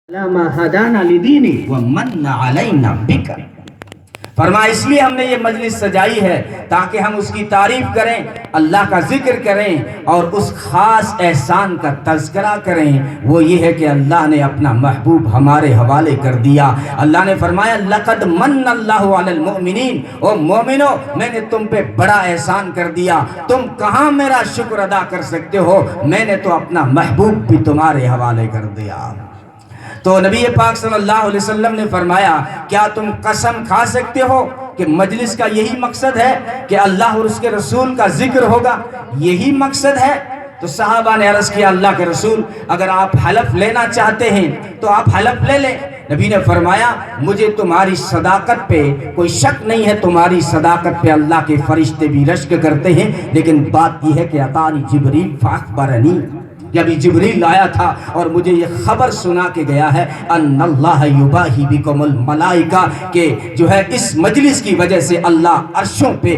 لما ہدانا لدینی ومن علینا بک۔ فرمایا اس لیے ہم نے یہ مجلس سجائی ہے تاکہ ہم اس کی تعریف کریں، اللہ کا ذکر کریں اور اس خاص احسان کا تذکرہ کریں۔ وہ یہ ہے کہ اللہ نے اپنا محبوب ہمارے حوالے کر دیا۔ اللہ نے فرمایا لقد من اللہ علی المؤمنین، او مومنو میں نے تم پہ بڑا احسان کر دیا، تم کہاں میرا شکر ادا کر سکتے ہو، میں نے تو اپنا محبوب بھی تمہارے حوالے کر دیا۔ تو نبی پاک صلی اللہ علیہ وسلم نے فرمایا کیا تم قسم کھا سکتے ہو کہ مجلس کا یہی مقصد ہے کہ اللہ اور اس کے رسول کا ذکر ہوگا، یہی مقصد ہے؟ تو صحابہ نے عرض کیا اللہ کے رسول اگر آپ حلف لینا چاہتے ہیں تو آپ حلف لے لیں۔ نبی نے فرمایا مجھے تمہاری صداقت پہ کوئی شک نہیں ہے، تمہاری صداقت پہ اللہ کے فرشتے بھی رشک کرتے ہیں، لیکن بات یہ ہے کہ اتانی جبریل فاخبرنی، جب جبریل آیا تھا اور مجھے یہ خبر سنا کے گیا ہے ان اللہ یباہی بکم الملائکہ، کہ جو ہے اس مجلس کی وجہ سے اللہ عرشوں پہ